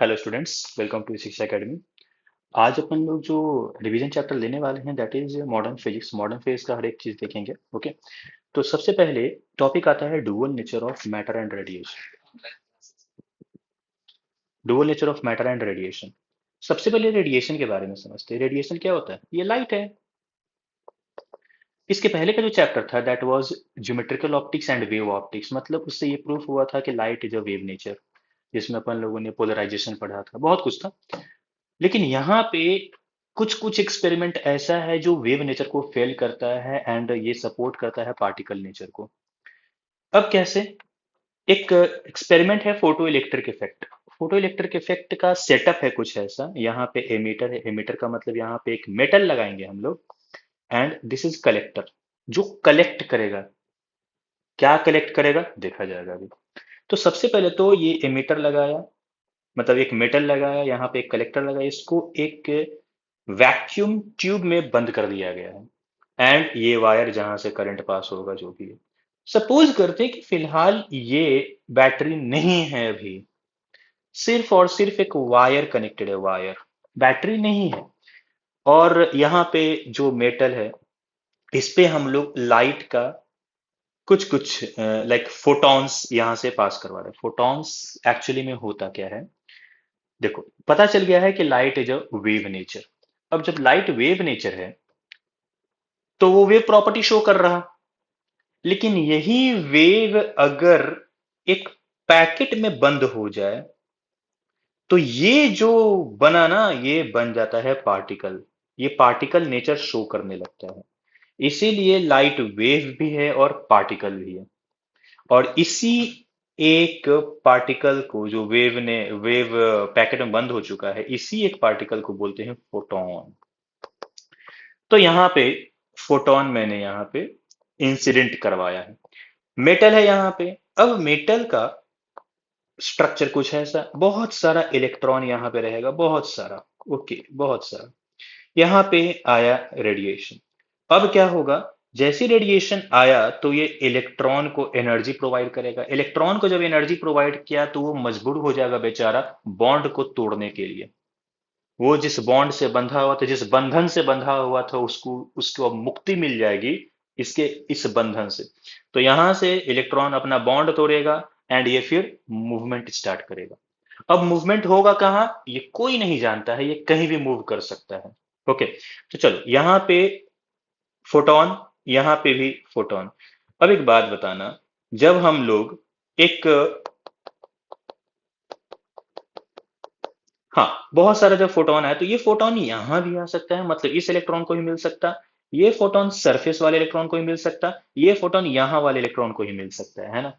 Hello students, welcome to शिक्षा academy. आज अपन लोग जो रिवीजन चैप्टर लेने वाले हैं that is modern physics. Modern physics का हर एक चीज देखेंगे। ओके, तो सबसे पहले टॉपिक आता है dual nature of matter and radiation. Dual nature of matter and radiation. सबसे पहले रेडिएशन के बारे में समझते हैं। रेडिएशन क्या होता है? ये लाइट है। इसके पहले का जो चैप्टर था that was geometrical optics and wave optics, मतलब उससे ये प्रूफ हुआ था कि light is a wave nature, जिसमें अपन लोगों ने पोलराइजेशन पढ़ा था, बहुत कुछ था। लेकिन यहाँ पे कुछ कुछ एक्सपेरिमेंट ऐसा है जो वेव नेचर को फेल करता है एंड ये सपोर्ट करता है पार्टिकल नेचर को। अब कैसे? एक एक्सपेरिमेंट है photo electric effect. Photo electric effect का सेटअप है कुछ ऐसा। यहाँ पे एमीटर है। एमीटर का मतलब यहाँ पे एक मेटल लगाएंगे हम लोग, एंड दिस इज कलेक्टर, जो कलेक्ट करेगा। क्या कलेक्ट करेगा देखा जाएगा अभी। तो सबसे पहले तो ये एमीटर लगाया, मतलब एक मेटल लगाया, यहाँ पे एक कलेक्टर लगाया, इसको एक वैक्यूम ट्यूब में बंद कर दिया गया है। एंड ये वायर जहां से करंट पास होगा जो भी है, सपोज करते हैं कि फिलहाल ये बैटरी नहीं है अभी, सिर्फ और सिर्फ एक वायर कनेक्टेड है, वायर, बैटरी नहीं है। और यहाँ पे जो मेटल है, इस पे हम लोग लाइट का कुछ कुछ लाइक फोटॉन्स यहाँ से पास करवा रहे हैं। फोटॉन्स एक्चुअली में होता क्या है? देखो, पता चल गया है कि light is a wave nature. अब जब लाइट वेव नेचर है तो वो वेव प्रॉपर्टी शो कर रहा। लेकिन यही वेव अगर एक पैकेट में बंद हो जाए तो ये जो बना ना, ये बन जाता है पार्टिकल। ये पार्टिकल नेचर शो करने लगता है। इसीलिए लाइट वेव भी है और पार्टिकल भी है। और इसी एक पार्टिकल को, जो वेव पैकेट में बंद हो चुका है, इसी एक पार्टिकल को बोलते हैं फोटॉन। तो यहाँ पे फोटॉन मैंने यहाँ पे इंसिडेंट करवाया है। मेटल है यहाँ पे। अब मेटल का स्ट्रक्चर कुछ ऐसा, बहुत सारा इलेक्ट्रॉन यहाँ पे रहेगा, बहुत सारा। ओके, बहुत सारा। यहाँ पे आया रेडिएशन। अब क्या होगा? जैसे रेडिएशन आया तो ये इलेक्ट्रॉन को एनर्जी प्रोवाइड करेगा। इलेक्ट्रॉन को जब एनर्जी प्रोवाइड किया तो वो मजबूर हो जाएगा बेचारा बॉन्ड को तोड़ने के लिए। वो जिस बॉन्ड से बंधा हुआ था, जिस बंधन से बंधा हुआ था, उसको उसको अब मुक्ति मिल जाएगी इसके इस बंधन से। तो यहां से इलेक्ट्रॉन अपना बॉन्ड तोड़ेगा एंड ये फिर मूवमेंट स्टार्ट करेगा। अब मूवमेंट होगा कहाँ, ये कोई नहीं जानता है, ये कहीं भी मूव कर सकता है। ओके, तो चलो यहाँ पे फोटोन, यहाँ पे भी फोटोन। अब एक बात बताना, जब हम लोग एक, हाँ, बहुत सारा जब फोटोन आया तो ये फोटोन यहां भी आ सकता है, मतलब इस इलेक्ट्रॉन को ही मिल सकता। ये फोटोन सरफेस वाले इलेक्ट्रॉन को ही मिल सकता। ये फोटोन यहां वाले इलेक्ट्रॉन को ही मिल सकता है ना।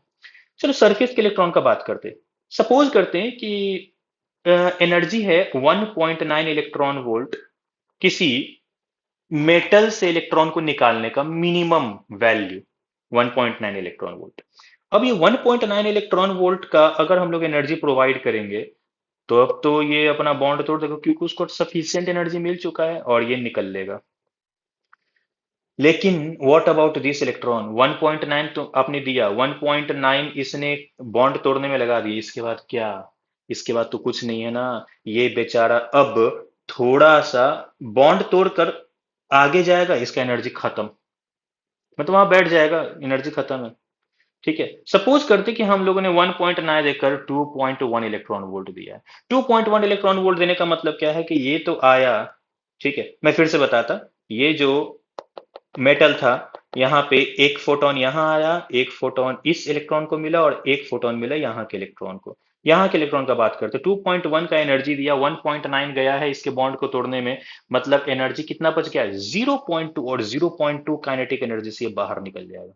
चलो सरफेस के इलेक्ट्रॉन का बात करते हैं। सपोज करते हैं कि एनर्जी है 1.9 इलेक्ट्रॉन वोल्ट, किसी मेटल से इलेक्ट्रॉन को निकालने का मिनिमम वैल्यू 1.9 इलेक्ट्रॉन वोल्ट। अब ये 1.9 इलेक्ट्रॉन वोल्ट का अगर हम लोग एनर्जी प्रोवाइड करेंगे तो अब तो ये अपना बॉन्ड तोड़ देगा, क्योंकि उसको सफिशिएंट एनर्जी मिल चुका है और ये निकल लेगा। लेकिन व्हाट अबाउट दिस इलेक्ट्रॉन? 1.9 तो आपने दिया, 1.9 इसने बॉन्ड तोड़ने में लगा दिया, इसके बाद क्या? इसके बाद तो कुछ नहीं है ना। ये बेचारा अब थोड़ा सा बॉन्ड तोड़कर आगे जाएगा, इसका एनर्जी खत्म, मतलब वहां बैठ जाएगा, एनर्जी खत्म है। ठीक है, सपोज करते कि हम लोगों ने 1.9 देकर 2.1 इलेक्ट्रॉन वोल्ट दिया है। 2.1 इलेक्ट्रॉन वोल्ट देने का मतलब क्या है कि ये तो आया। ठीक है, मैं फिर से बताता। ये जो मेटल था, यहाँ पे एक फोटोन यहाँ आया, एक फोटोन इस इलेक्ट्रॉन को मिला और एक फोटोन मिला यहाँ के इलेक्ट्रॉन को। यहाँ के इलेक्ट्रॉन का बात करते, 2.1 का एनर्जी दिया, 1.9 गया है इसके बॉन्ड को तोड़ने में, मतलब एनर्जी कितना बच गया? 0.2, और 0.2 काइनेटिक एनर्जी से ये बाहर निकल जाएगा।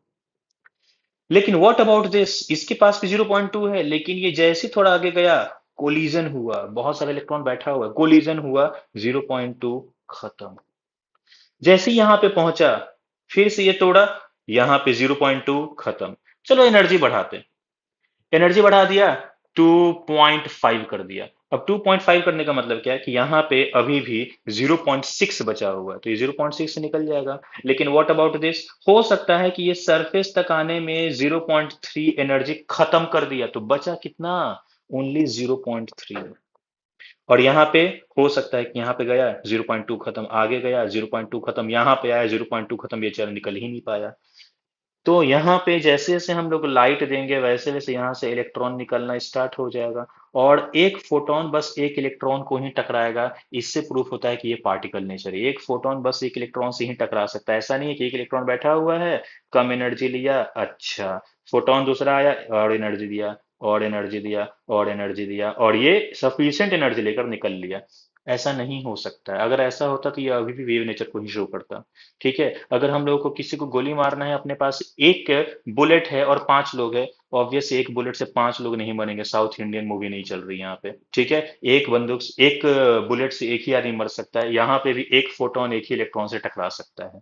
लेकिन व्हाट अबाउट दिस? इसके पास भी 0.2 है, लेकिन ये जैसे थोड़ा आगे गया, कोलिजन हुआ, बहुत सारा इलेक्ट्रॉन बैठा हुआ है, कोलिजन हुआ, 0.2 खत्म। जैसे ही यहां पे पहुंचा, फिर से ये तोड़ा, यहां पे 0.2 खत्म। चलो एनर्जी बढ़ाते। एनर्जी बढ़ा दिया, 2.5 कर दिया। अब 2.5 करने का मतलब क्या है कि यहाँ पे अभी भी 0.6 बचा हुआ है, तो ये 0.6 से निकल जाएगा। लेकिन व्हाट अबाउट दिस? हो सकता है कि ये सरफेस तक आने में 0.3 एनर्जी खत्म कर दिया, तो बचा कितना? ओनली 0.3। और यहाँ पे हो सकता है कि यहाँ पे गया 0.2 खत्म, आगे गया 0.2 खत्म, यहाँ पे आया 0.2 खत्म, ये चल निकल ही नहीं पाया। तो यहाँ पे जैसे जैसे हम लोग लाइट देंगे वैसे वैसे यहाँ से इलेक्ट्रॉन निकलना स्टार्ट हो जाएगा, और एक फोटोन बस एक इलेक्ट्रॉन को ही टकराएगा। इससे प्रूफ होता है कि ये पार्टिकल नेचर है। एक फोटोन बस एक इलेक्ट्रॉन से ही टकरा सकता है, ऐसा नहीं है कि एक इलेक्ट्रॉन बैठा हुआ है, कम एनर्जी लिया, अच्छा फोटोन दूसरा आया और एनर्जी दिया, और एनर्जी दिया, और एनर्जी दिया, और ये सफिशिएंट एनर्जी लेकर निकल लिया। ऐसा नहीं हो सकता है। अगर ऐसा होता तो ये अभी भी वेव नेचर को ही शो करता। ठीक है, अगर हम लोगों को किसी को गोली मारना है, अपने पास एक बुलेट है और 5 लोग है, ऑब्वियस एक बुलेट से 5 लोग नहीं मरेंगे, साउथ इंडियन मूवी नहीं चल रही यहाँ पे। ठीक है, एक बंदूक एक बुलेट से एक ही आदमी मर सकता है, यहाँ पे भी एक फोटोन एक ही इलेक्ट्रॉन से टकरा सकता है।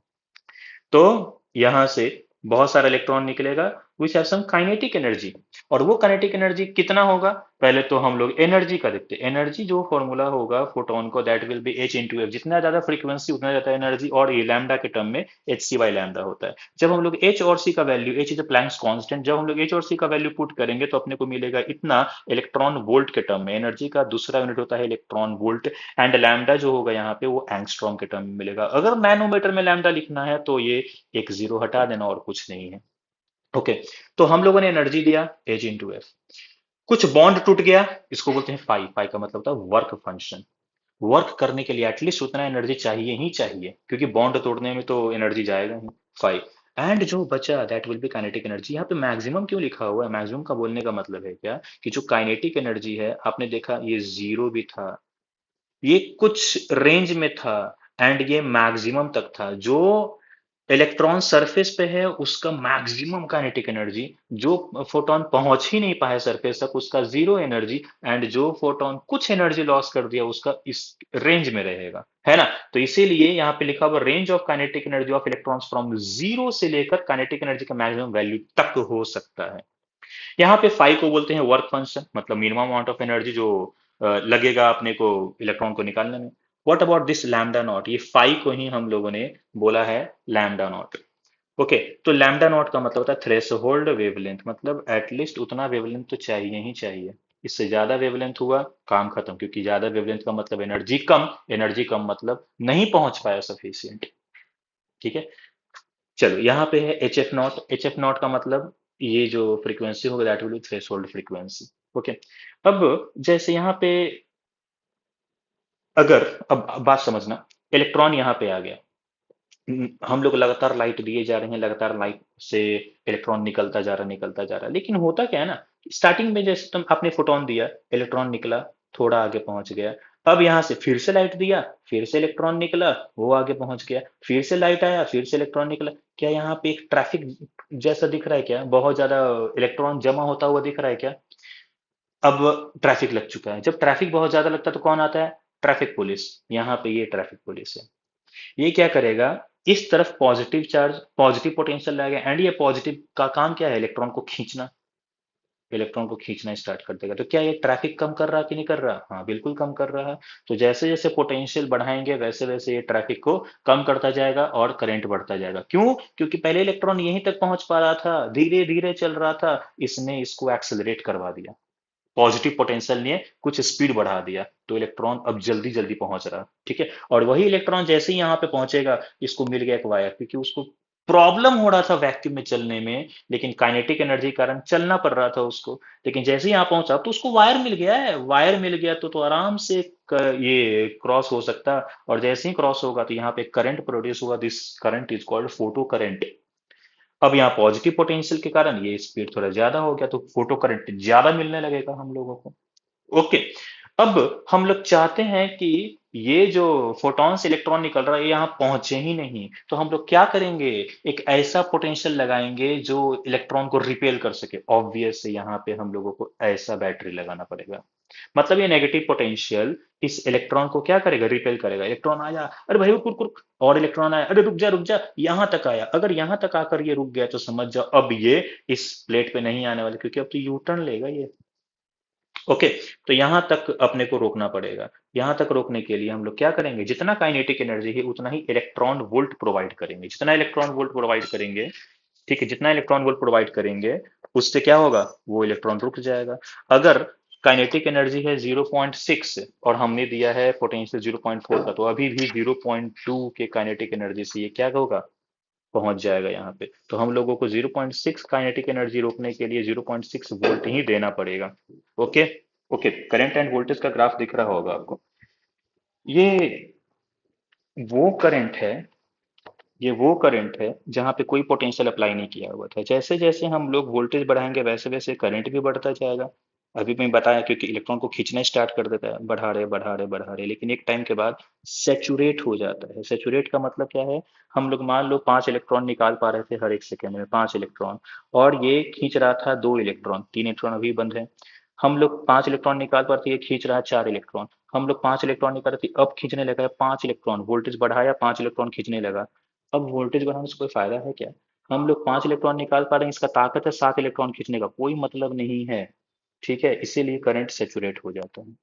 तो यहां से बहुत सारा इलेक्ट्रॉन निकलेगा which have some kinetic energy. और वो काइनेटिक एनर्जी कितना होगा, पहले तो हम लोग एनर्जी का देखते हैं। एनर्जी जो फॉर्मूला होगा फोटोन को, that will B H into F, जितना ज्यादा फ्रीक्वेंसी उतना ज्यादा एनर्जी, और ये लैम्डा के टर्म में एच सी बाई लैम्डा होता है। जब हम लोग एच और सी का value, H is a Planck's constant, जब हम लोग एच और सी का वैल्यू पुट करेंगे तो अपने को मिलेगा इतना इलेक्ट्रॉन वोल्ट के टर्म में। एनर्जी का दूसरा यूनिट होता है इलेक्ट्रॉन वोल्ट, एंड लैम्डा जो होगा यहाँ पे वो एंगस्ट्रॉम के टर्म में मिलेगा। अगर नैनोमीटर में लैम्डा लिखना है तो ये एक जीरो हटा देना और कुछ नहीं है। ओके, तो हम लोगों ने एनर्जी दिया एच इंटू एफ, कुछ बॉन्ड टूट गया, इसको बोलते हैं फाई। फाई का मतलब होता है वर्क फंक्शन। वर्क करने के लिए एटलीस्ट उतना एनर्जी चाहिए ही चाहिए, क्योंकि बॉन्ड तोड़ने में तो एनर्जी जाएगा ही। फाई, एंड जो बचा that will B kinetic energy. यहाँ पे मैक्सिमम क्यों लिखा हुआ है? मैक्सिमम का बोलने का मतलब है क्या कि जो काइनेटिक एनर्जी है, आपने देखा ये जीरो भी था, ये कुछ रेंज में था, एंड ये मैक्सिमम तक था। जो इलेक्ट्रॉन सरफेस पे है उसका मैक्सिमम काइनेटिक एनर्जी, जो फोटोन पहुंच ही नहीं पाए सरफेस तक उसका जीरो एनर्जी, एंड जो फोटोन कुछ एनर्जी लॉस कर दिया उसका इस रेंज में रहेगा, है ना। तो इसीलिए यहाँ पे लिखा हुआ range of kinetic energy of electrons from zero से लेकर काइनेटिक एनर्जी का मैक्सिमम वैल्यू तक हो सकता है। यहाँ पे फाई को बोलते हैं वर्क फंक्शन, मतलब मिनिमम अमाउंट ऑफ एनर्जी जो लगेगा अपने को इलेक्ट्रॉन को निकालने में। What about this lambda naught? ये फाई को ही हम लोगों ने बोला है लैम्डा नॉट। ओके, तो लैम्डा नॉट का मतलब होता है थ्रेश होल्ड वेवलेंथ, मतलब एटलीस्ट उतना वेवलेंथ तो चाहिए ही चाहिए। इससे ज्यादा वेवलेंथ हुआ काम खत्म, क्योंकि ज्यादा वेवलेंथ का मतलब एनर्जी कम, एनर्जी कम मतलब नहीं पहुंच पाया सफिशियंट। ठीक है, चलो यहाँ पे है H F nought. H F nought का मतलब ये जो फ्रीक्वेंसी होगा that will be threshold frequency. Okay, अब जैसे यहाँ पे अगर, अब बात समझना, इलेक्ट्रॉन यहाँ पे आ गया, हम लोग लगातार लाइट दिए जा रहे हैं, लगातार लाइट से इलेक्ट्रॉन निकलता जा रहा, निकलता जा रहा, लेकिन होता क्या है ना, स्टार्टिंग में जैसे तुम आपने फोटोन दिया, इलेक्ट्रॉन निकला, थोड़ा आगे पहुंच गया। अब यहाँ से फिर से लाइट दिया, फिर से इलेक्ट्रॉन निकला, वो आगे पहुंच गया, फिर से लाइट आया, फिर से इलेक्ट्रॉन निकला। क्या यहाँ पे एक ट्रैफिक जैसा दिख रहा है क्या? बहुत ज्यादा इलेक्ट्रॉन जमा होता हुआ दिख रहा है क्या? अब ट्रैफिक लग चुका है। जब ट्रैफिक बहुत ज्यादा लगता है तो कौन आता है? Traffic police. यहाँ पे ये ट्रैफिक पुलिस है। ये क्या करेगा, इस तरफ पॉजिटिव चार्ज, पॉजिटिव पोटेंशियल लाएगा, एंड ये पॉजिटिव का काम क्या है? इलेक्ट्रॉन को खींचना। इलेक्ट्रॉन को खींचना स्टार्ट कर देगा। तो क्या ये ट्रैफिक कम कर रहा कि नहीं कर रहा? हाँ बिल्कुल कम कर रहा है। तो जैसे जैसे पोटेंशियल बढ़ाएंगे वैसे वैसे ये ट्रैफिक को कम करता जाएगा और करंट बढ़ता जाएगा। क्यों? क्योंकि पहले इलेक्ट्रॉन यहीं तक पहुंच पा रहा था, धीरे धीरे चल रहा था, इसने इसको एक्सेलरेट करवा दिया। पॉजिटिव पोटेंशियल ने कुछ स्पीड बढ़ा दिया, तो इलेक्ट्रॉन अब जल्दी जल्दी पहुंच रहा। ठीक है, और वही इलेक्ट्रॉन जैसे ही यहाँ पे पहुंचेगा, इसको मिल गया एक वायर, क्योंकि उसको प्रॉब्लम हो रहा था वैक्यूम में चलने में, लेकिन काइनेटिक एनर्जी के कारण चलना पड़ रहा था उसको। लेकिन जैसे ही यहाँ पहुंचा तो उसको वायर मिल गया है। वायर मिल गया तो आराम से ये क्रॉस हो सकता। और जैसे ही क्रॉस होगा तो यहाँ पे करंट प्रोड्यूस हुआ, this current is called photo current. अब यहाँ पॉजिटिव पोटेंशियल के कारण ये स्पीड थोड़ा ज्यादा हो गया, तो फोटो करंट ज्यादा मिलने लगेगा हम लोगों को। ओके, अब हम लोग चाहते हैं कि ये जो फोटॉन से इलेक्ट्रॉन निकल रहा है ये यहाँ पहुंचे ही नहीं, तो हम लोग क्या करेंगे? एक ऐसा पोटेंशियल लगाएंगे जो इलेक्ट्रॉन को रिपेल कर सके। ऑब्वियस है, यहाँ पे हम लोगों को ऐसा बैटरी लगाना पड़ेगा। मतलब ये नेगेटिव पोटेंशियल इस इलेक्ट्रॉन को क्या करेगा? रिपेल करेगा। इलेक्ट्रॉन आया, अरे भाई रुक रुक रुक, और इलेक्ट्रॉन आया, अरे रुक जा रुक जा, यहां तक आया। अगर यहां तक आकर ये रुक गया तो समझ जाओ अब ये इस प्लेट पे नहीं आने वाले, क्योंकि अब तो यू टर्न लेगा ये। ओके, तो यहां तक अपने को रोकना पड़ेगा। यहां तक रोकने के लिए हम लोग क्या करेंगे? जितना काइनेटिक एनर्जी है उतना ही इलेक्ट्रॉन वोल्ट प्रोवाइड करेंगे। जितना इलेक्ट्रॉन वोल्ट प्रोवाइड करेंगे, ठीक है, जितना इलेक्ट्रॉन वोल्ट प्रोवाइड करेंगे उससे क्या होगा? वो इलेक्ट्रॉन रुक जाएगा। अगर काइनेटिक एनर्जी है 0.6 और हमने दिया है पोटेंशियल 0.4 का, तो अभी भी 0.2 के काइनेटिक एनर्जी से ये क्या होगा, पहुंच जाएगा यहाँ पे। तो हम लोगों को 0.6 काइनेटिक एनर्जी रोकने के लिए 0.6 वोल्ट ही देना पड़ेगा। Okay. Okay, current end voltage का ग्राफ दिख रहा होगा आपको। ये वो करंट है, ये वो करंट है जहाँ पे कोई पोटेंशियल अप्लाई नहीं किया हुआ था। जैसे जैसे हम लोग वोल्टेज बढ़ाएंगे वैसे वैसे करंट भी बढ़ता जाएगा। अभी मैं बताया, क्योंकि इलेक्ट्रॉन को खींचना स्टार्ट कर देता है, बढ़ा रहे बढ़ा रहे बढ़ा रहे, लेकिन एक टाइम के बाद सेचुरेट हो जाता है। सेचुरेट का मतलब क्या है, हम लोग मान लो 5 इलेक्ट्रॉन निकाल पा रहे थे हर एक सेकेंड में, 5 इलेक्ट्रॉन, और ये खींच रहा था 2 इलेक्ट्रॉन, 3 इलेक्ट्रॉन अभी बंद है। हम लोग 5 इलेक्ट्रॉन निकाल पाते, ये खींच रहा है 4 इलेक्ट्रॉन। हम लोग 5 इलेक्ट्रॉन निकाल रहे थे, अब खींचने लगा है 5 इलेक्ट्रॉन, वोल्टेज बढ़ाया, 5 इलेक्ट्रॉन खींचने लगा। अब वोल्टेज बढ़ाने से कोई फायदा है क्या? हम लोग 5 इलेक्ट्रॉन निकाल पा रहे हैं, इसका ताकत है 7 इलेक्ट्रॉन खींचने का, कोई मतलब नहीं है। ठीक है, इसीलिए करंट सेचुरेट हो जाता है।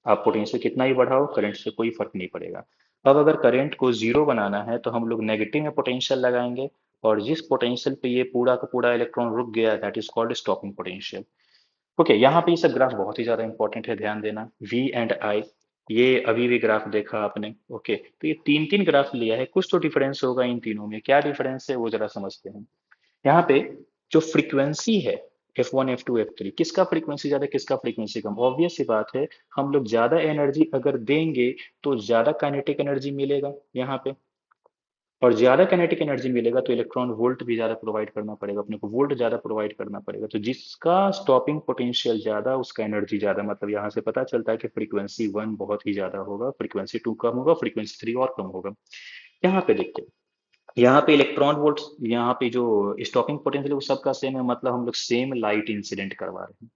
आप पोटेंशियल कितना ही बढ़ाओ, करंट से कोई फर्क नहीं पड़ेगा। अब अगर करंट को जीरो बनाना है तो हम लोग नेगेटिव में पोटेंशियल लगाएंगे, और जिस पोटेंशियल पे ये पूरा का पूरा इलेक्ट्रॉन रुक गया, that is called stopping potential. Okay, यहाँ पे ये सब ग्राफ बहुत ही ज्यादा इंपॉर्टेंट है, ध्यान देना। वी एंड आई, ये अभी भी ग्राफ देखा आपने। ओके, तो ये तीन तीन ग्राफ लिया है, कुछ तो डिफरेंस होगा इन तीनों में, क्या डिफरेंस है वो जरा समझते हैं। यहाँ पे जो फ्रीक्वेंसी है, F1 F2 F3, किसका फ्रीक्वेंसी ज्यादा किसका फ्रीक्वेंसी कम, ऑब्वियस सी बात है। हम लोग ज्यादा एनर्जी अगर देंगे तो ज्यादा काइनेटिक एनर्जी मिलेगा यहाँ पे, और ज्यादा काइनेटिक एनर्जी मिलेगा तो इलेक्ट्रॉन वोल्ट भी ज्यादा प्रोवाइड करना पड़ेगा अपने को, वोल्ट ज्यादा प्रोवाइड करना पड़ेगा। तो जिसका स्टॉपिंग पोटेंशियल ज्यादा उसका एनर्जी ज्यादा, मतलब यहाँ से पता चलता है कि फ्रीक्वेंसी 1 बहुत ही ज्यादा होगा, फ्रीक्वेंसी 2 कम होगा, फ्रीक्वेंसी 3 और कम होगा। यहाँ पे देखते हैं, यहाँ पे इलेक्ट्रॉन वोल्ट, यहाँ पे जो स्टॉपिंग पोटेंशियल वो सबका सेम है, मतलब हम लोग सेम लाइट इंसिडेंट करवा रहे हैं।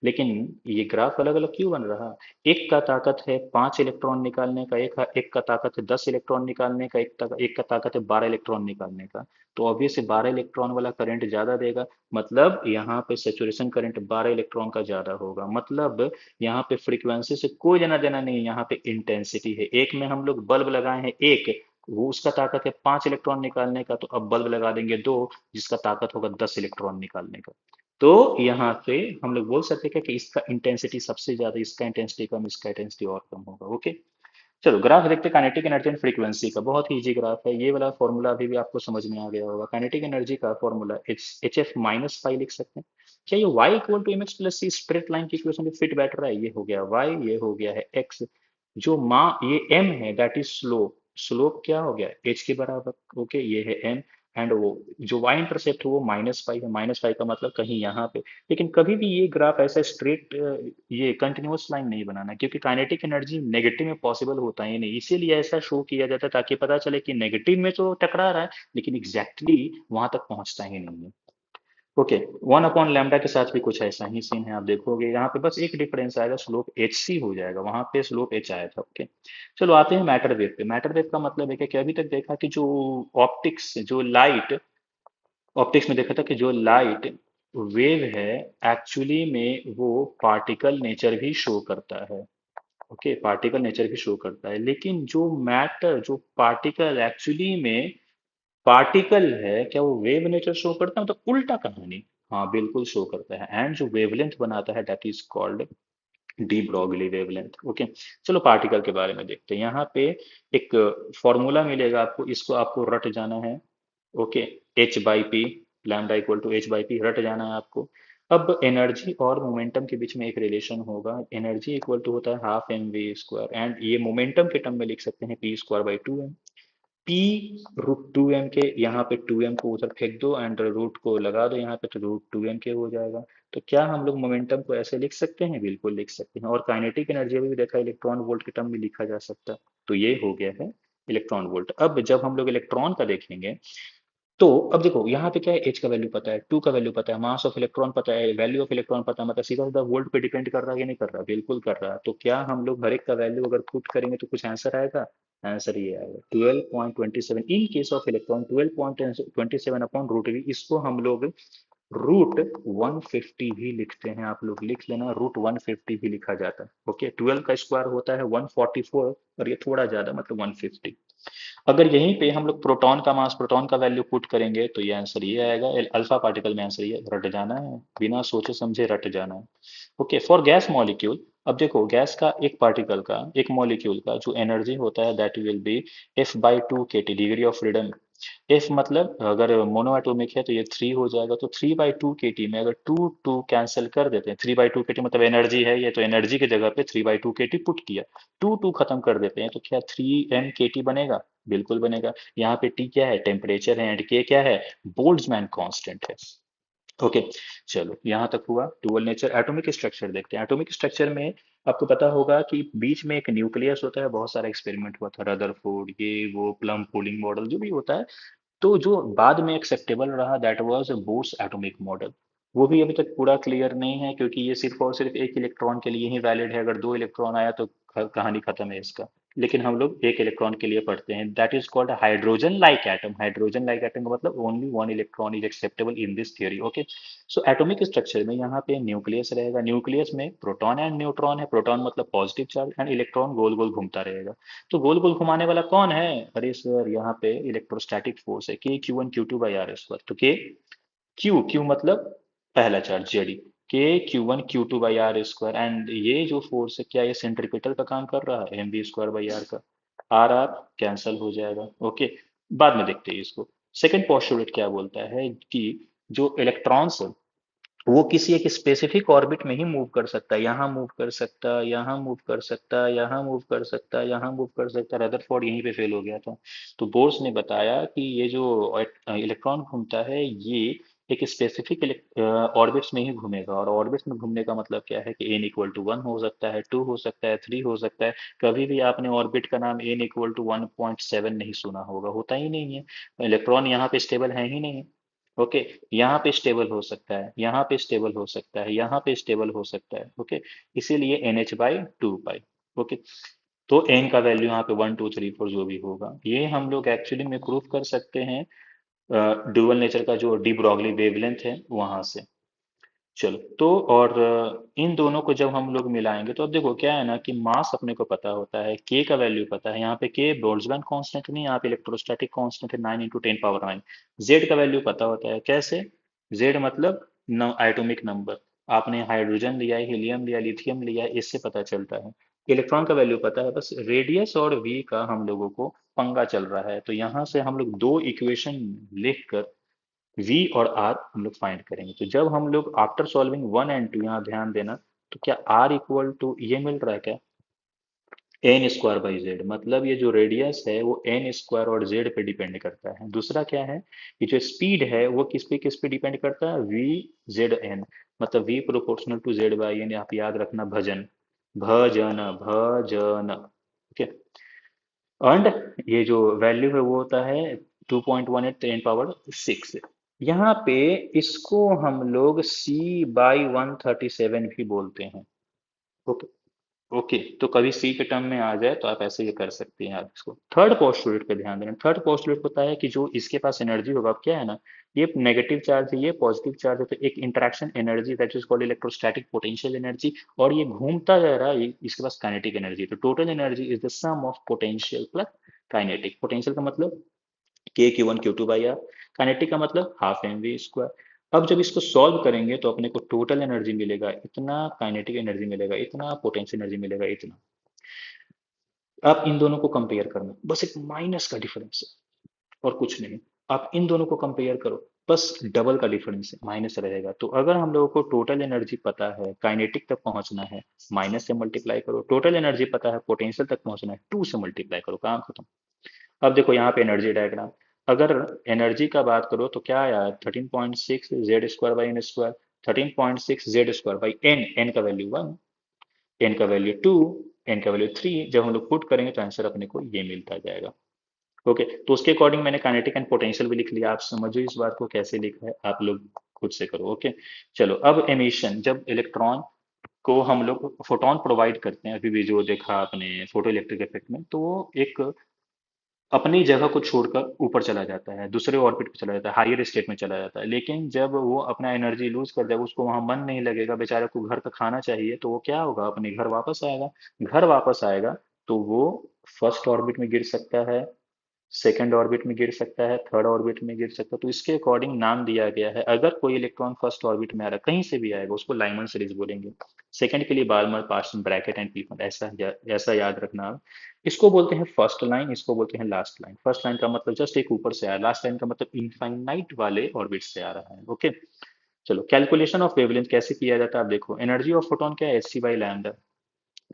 लेकिन ये ग्राफ अलग अलग क्यों बन रहा? एक का ताकत है 5 इलेक्ट्रॉन निकालने का, एक का ताकत है 10 इलेक्ट्रॉन निकालने का, एक का ताकत है 12 इलेक्ट्रॉन निकालने का। तो ऑब्वियसली 12 इलेक्ट्रॉन वाला करंट ज्यादा देगा, मतलब यहाँ पे सेचुरेशन करंट 12 इलेक्ट्रॉन का ज्यादा होगा। मतलब यहाँ पे फ्रीक्वेंसी से कोई लेना देना नहीं, यहाँ पे इंटेंसिटी है। एक में हम लोग बल्ब लगाए हैं एक, वो उसका ताकत है 5 इलेक्ट्रॉन निकालने का, तो अब बल्ब लगा देंगे दो, जिसका ताकत होगा 10 इलेक्ट्रॉन निकालने का। तो यहाँ पे हम लोग बोल सकते हैं कि इसका इंटेंसिटी सबसे ज्यादा, इसका इंटेंसिटी कम, इसका इंटेंसिटी और कम होगा। ओके, चलो ग्राफ देखते हैं काइनेटिक एनर्जी एंड फ्रीक्वेंसी का। बहुत ही इजी ग्राफ है ये वाला, फॉर्मूला अभी भी आपको समझ में आ गया होगा। काइनेटिक एनर्जी का formula H F minus five लिख सकते हैं। क्या ये y equal to M X plus C straight line की इक्वेशन में फिट बैठ रहा है? ये हो गया y, ये हो गया है x, जो माँ ये m है दैट इज स्लोप, स्लोप क्या हो गया h के बराबर। ओके, ये है m, एंड वो जो y इंटरसेप्ट है वो -5 है, -5 का मतलब कहीं यहाँ पे। लेकिन कभी भी ये ग्राफ ऐसा स्ट्रेट, ये कंटिन्यूअस लाइन नहीं बनाना, क्योंकि काइनेटिक एनर्जी नेगेटिव में पॉसिबल होता ही नहीं, इसीलिए ऐसा शो किया जाता है ताकि पता चले कि नेगेटिव में तो टकरा रहा है, लेकिन एग्जैक्टली वहां तक पहुंचता ही नहीं है। ओके, 1/λ के साथ भी कुछ ऐसा ही सीन है, आप देखोगे यहाँ पे बस एक डिफरेंस आएगा, स्लोप एच सी हो जाएगा, वहां पे स्लोप एच आया था। ओके, चलो आते हैं मैटर वेव पे। मैटर वेव का मतलब है कि अभी तक देखा कि जो ऑप्टिक्स, जो लाइट, ऑप्टिक्स में देखा था कि जो लाइट वेव है, एक्चुअली में वो पार्टिकल नेचर भी शो करता है। ओके, पार्टिकल नेचर भी शो करता है, लेकिन जो मैटर, जो पार्टिकल एक्चुअली में पार्टिकल है, क्या वो वेव नेचर शो करता है? मतलब उल्टा कहानी। हाँ बिल्कुल शो करता है, एंड जो वेवलेंथ बनाता है that is called de Broglie wavelength. Okay, चलो पार्टिकल के बारे में देखते हैं। यहाँ पे एक फॉर्मूला मिलेगा आपको, इसको आपको रट जाना है। Okay, H by P, lambda equal to H by P, रट जाना है आपको। अब एनर्जी और मोमेंटम के बीच में एक रिलेशन होगा, एनर्जी इक्वल टू होता है half M V square, and ये मोमेंटम के टर्म में लिख सकते हैं P square by 2m। P √2m के, यहाँ पे 2m को उधर फेंक दो एंड रूट को लगा दो यहाँ पे, तो √2m के हो जाएगा। तो क्या हम लोग मोमेंटम को ऐसे लिख सकते हैं? बिल्कुल लिख सकते हैं। और काइनेटिक एनर्जी अभी भी देखा, इलेक्ट्रॉन वोल्ट के टर्म में लिखा जा सकता है। तो ये हो गया है इलेक्ट्रॉन वोल्ट। अब जब हम लोग इलेक्ट्रॉन का देखेंगे, तो अब देखो यहाँ पे क्या है, एच का वैल्यू पता है, टू का वैल्यू पता है, मास ऑफ इलेक्ट्रॉन पता है, वैल्यू ऑफ इलेक्ट्रॉन पता है, मतलब सीधा सीधा वोल्ट पे डिपेंड कर रहा है कि नहीं कर रहा? बिल्कुल कर रहा है। तो क्या हम लोग हर एक का वैल्यू अगर पुट करेंगे तो कुछ आंसर आएगा? आंसर ये आएगा 12.27 in case of electron, 12.27 upon √v, इसको हम लोग √150 भी लिखते हैं। आप लोग लिख लेना, √150 भी लिखा जाता है। ओके, 12 का स्क्वायर होता है 144, और ये थोड़ा ज्यादा मतलब 150। अगर यहीं पे हम लोग प्रोटॉन का मास, प्रोटॉन का वैल्यू पुट करेंगे तो ये आंसर ये आएगा। अल्फा पार्टिकल में आंसर ये रट जाना है, बिना सोचे समझे रट जाना है। ओके, फॉर गैस मॉलिक्यूल, अब देखो गैस का एक पार्टिकल का, एक मॉलिक्यूल का जो एनर्जी होता है that will B F/2 kT, degree of freedom. F मतलब अगर मोनो एटॉमिक है तो ये 3 हो जाएगा, तो 3/2 kT में अगर टू टू कैंसिल कर देते हैं, 3/2 kT मतलब एनर्जी है ये, तो एनर्जी की जगह पे 3/2 kT पुट किया, टू टू खत्म कर देते हैं तो क्या 3 m kT बनेगा? बिल्कुल बनेगा। यहाँ पे टी क्या है? टेम्परेचर है, एंड के क्या है? बोल्ट्जमैन कांस्टेंट है। ओके, चलो यहाँ तक हुआ डुअल नेचर। एटॉमिक स्ट्रक्चर देखते हैं। एटॉमिक स्ट्रक्चर में आपको पता होगा कि बीच में एक न्यूक्लियस होता है, बहुत सारा एक्सपेरिमेंट हुआ था, रदरफोर्ड, ये वो प्लम पूलिंग मॉडल जो भी होता है। तो जो बाद में एक्सेप्टेबल रहा that was Bohr's atomic model. वो भी अभी तक पूरा क्लियर नहीं है, क्योंकि ये सिर्फ और सिर्फ एक इलेक्ट्रॉन के लिए ही वैलिड है। अगर दो इलेक्ट्रॉन आया तो कहानी खत्म है इसका। लेकिन हम लोग एक इलेक्ट्रॉन के लिए पढ़ते हैं, that is called hydrogen like atom. Hydrogen like atom का मतलब only one electron is acceptable in this theory. Okay, so atomic structure में यहाँ पे न्यूक्लियस रहेगा, न्यूक्लियस में प्रोटॉन एंड न्यूट्रॉन है। प्रोटॉन मतलब पॉजिटिव चार्ज, एंड इलेक्ट्रॉन गोल गोल घूमता रहेगा। तो गोल गोल घुमाने वाला कौन है? अरे सर, यहाँ पे इलेक्ट्रोस्टैटिक फोर्स है, K Q1 Q2/r²। तो क्यू मतलब पहला charge JD, K Q1 Q2/r²। And ये जो फोर्स है, क्या ये सेंट्रीपिटल का काम कर रहा है? mv²/r का। आर आर कैंसल हो जाएगा। ओके, बाद में देखते हैं इसको। सेकंड पोस्टुलेट क्या बोलता है कि जो इलेक्ट्रॉन्स है वो किसी एक स्पेसिफिक ऑर्बिट में ही मूव कर सकता है। यहाँ मूव कर सकता है, यहाँ मूव कर सकता है, यहाँ मूव कर सकता है, यहाँ मूव कर सकता है। रदरफोर्ड यहीं पे फेल हो गया था। तो बोर्स ने बताया कि ये जो इलेक्ट्रॉन घूमता है ये एक स्पेसिफिक ऑर्बिट्स में ही घूमेगा। और ऑर्बिट्स में घूमने का मतलब क्या है कि n=1 हो सकता है, 2 हो सकता है, 3 हो सकता है। कभी भी आपने ऑर्बिट का नाम n=1.7 नहीं सुना होगा, होता ही नहीं है। इलेक्ट्रॉन यहाँ पे स्टेबल है ही नहीं। ओके, यहाँ पे स्टेबल हो सकता है, यहाँ पे स्टेबल हो सकता है, यहाँ पे स्टेबल हो सकता है। ओके, इसीलिए NH/2 पाई। ओके, तो n का वैल्यू यहाँ पे 1 2 3 4 जो भी होगा, ये हम लोग एक्चुअली में प्रूफ कर सकते हैं ड्यूअल नेचर का जो डी ब्रॉगली वेवलेंथ है वहां से। चलो तो, और इन दोनों को जब हम लोग मिलाएंगे तो अब देखो क्या है ना कि मास अपने को पता होता है, के का वैल्यू पता है। यहाँ पे के बोल्ट्जमैन कांस्टेंट नहीं, यहाँ पे इलेक्ट्रोस्टैटिक कांस्टेंट है 9 × 10⁻⁹। जेड का वैल्यू पता होता है, कैसे? जेड मतलब एटॉमिक नंबर। आपने हाइड्रोजन लिया है, हीलियम लिया, लिथियम लिया है, इससे पता चलता है। इलेक्ट्रॉन का वैल्यू पता है, बस रेडियस और वी का हम लोगों को पंगा चल रहा है। तो यहाँ से हम लोग दो इक्वेशन लिख कर V और R हम लोग फाइंड करेंगे। तो जब हम लोग आफ्टर सॉल्विंग 1 and 2, यहाँ ध्यान देना, तो क्या R इक्वल टू ये मिल रहा है क्या? n² बाई जेड, मतलब ये जो रेडियस है वो n² और z पे डिपेंड करता है। दूसरा क्या है, ये जो स्पीड है वो किस पे डिपेंड करता है? V/z/n, मतलब V प्रोपोर्शनल टू Z/n। आप याद रखना, भजन भजन भजन। ओके, एंड ये जो वैल्यू है वो होता है 2.18 × 10⁻⁶। यहाँ पे इसको हम लोग C/137 भी बोलते हैं। ओके, ओके, तो कभी सी के टर्म में आ जाए तो आप ऐसे ये कर सकते हैं। आप इसको थर्ड पोस्टुलेट पे ध्यान देना। थर्ड पोस्टुलेट होता है कि जो इसके पास एनर्जी होगा, अब क्या है ना, ये नेगेटिव चार्ज है, ये पॉजिटिव चार्ज है, तो एक interaction energy that is called electrostatic potential energy. और ये घूमता जा रहा है, इसके पास काइनेटिक एनर्जी। तो total energy is the sum of potential plus kinetic. Potential का मतलब K Q1 Q2/r, काइनेटिक का मतलब ½ mv²। अब जब इसको सॉल्व करेंगे तो अपने को टोटल एनर्जी मिलेगा इतना, काइनेटिक एनर्जी मिलेगा इतना, पोटेंशियल एनर्जी मिलेगा इतना। आप इन दोनों को कंपेयर करना, बस एक माइनस का डिफरेंस है और कुछ नहीं। आप इन दोनों को कंपेयर करो, बस डबल का डिफरेंस है, माइनस रहेगा। तो अगर हम लोगों को टोटल एनर्जी पता है, काइनेटिक तक पहुंचना है, माइनस से मल्टीप्लाई करो। टोटल एनर्जी पता है, पोटेंशियल तक पहुंचना है, 2 से मल्टीप्लाई करो, काम खत्म। अब देखो यहाँ पे एनर्जी डायग्राम, अगर एनर्जी का बात करो तो क्या आया? 13.6 Z² by n²। 13.6 Z² by n, N का वैल्यू 1, एन का वैल्यू 2, एन का वैल्यू 3। जब हम लोग पुट करेंगे तो आंसर अपने को ये मिलता जाएगा। ओके, तो उसके अकॉर्डिंग मैंने काइनेटिक एंड पोटेंशियल भी लिख लिया। आप समझो इस बात को कैसे लिखा है, आप लोग खुद से करो। ओके, चलो अब एमिशन, जब इलेक्ट्रॉन को हम लोग फोटोन प्रोवाइड करते हैं, अभी भी जो देखा आपने फोटो इलेक्ट्रिक इफेक्ट में, तो वो एक अपनी जगह को छोड़कर ऊपर चला जाता है, दूसरे ऑर्बिट पे चला जाता है, हायर स्टेट में चला जाता है। लेकिन जब वो अपना एनर्जी लूज कर देगा, उसको वहां मन नहीं लगेगा, बेचारे को घर का खाना चाहिए, तो वो क्या होगा? अपने घर वापस आएगा। घर वापस आएगा तो वो फर्स्ट ऑर्बिट में गिर सकता है, सेकंड ऑर्बिट में गिर सकता है, थर्ड ऑर्बिट में गिर सकता है, तो इसके अकॉर्डिंग नाम दिया गया है। अगर कोई इलेक्ट्रॉन फर्स्ट ऑर्बिट में आ रहा है, कहीं से भी आएगा, उसको लाइमन सीरीज बोलेंगे। सेकंड के लिए बार्मर पार्सन ब्रैकेट एंड पीफन, ऐसा याद रखना आप। इसको बोलते हैं फर्स्ट लाइन, इसको बोलते हैं लास्ट लाइन। फर्स्ट लाइन का मतलब जस्ट एक ऊपर से आया, लास्ट लाइन का मतलब इनफाइनाइट वाले ऑर्बिट से आ रहा है। ओके, चलो कैलकुलेशन ऑफ वेवलेंथ कैसे किया जाता है आप देखो। एनर्जी ऑफ फोटोन क्या है, एच सी बाई लैम्डा।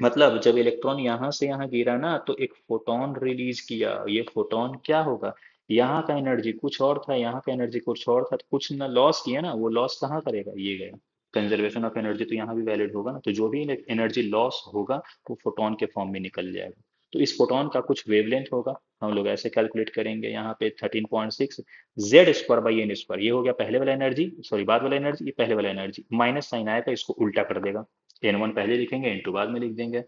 मतलब जब इलेक्ट्रॉन यहाँ से यहाँ गिरा ना, तो एक फोटोन रिलीज किया। ये फोटोन क्या होगा, यहाँ का एनर्जी कुछ और था, यहाँ का एनर्जी कुछ और था, तो कुछ ना लॉस किया ना, वो लॉस कहाँ करेगा, ये गया। कंजर्वेशन ऑफ एनर्जी तो यहाँ भी वैलिड होगा ना, तो जो भी एनर्जी लॉस होगा वो फोटोन के फॉर्म में निकल जाएगा। तो इस फोटोन का कुछ वेवलेंथ होगा, हम लोग ऐसे कैलकुलेट करेंगे यहाँ पे 13.6 Z square by N square. ये हो गया पहले वाला एनर्जी, सॉरी बाद वाला एनर्जी, ये पहले वाला एनर्जी, माइनस साइन आया था, इसको उल्टा कर देगा। एन वन पहले लिखेंगे, एन टू बाद में लिख देंगे।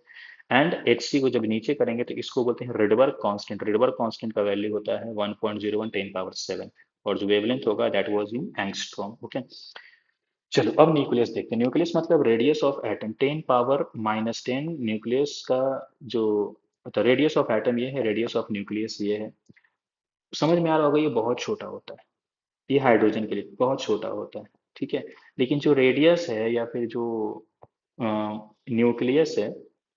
एंड एच सी को जब नीचे करेंगे तो इसको बोलते हैं रिडबर्ग कांस्टेंट। रिडबर्ग कांस्टेंट का वैल्यू होता है 1.01 10 पावर 7, और जो वेवलेंथ होगा that was in angstrom. Okay, चलो अब न्यूक्लियस देखते हैं। न्यूक्लियस मतलब radius of atom, 10 power minus 10 nucleus का जो, तो रेडियस ऑफ एटम ये है, रेडियस ऑफ न्यूक्लियस ये है। समझ में आ रहा होगा, ये बहुत छोटा होता है, ये हाइड्रोजन के लिए बहुत छोटा होता है। ठीक है, लेकिन जो रेडियस है या फिर जो न्यूक्लियस है,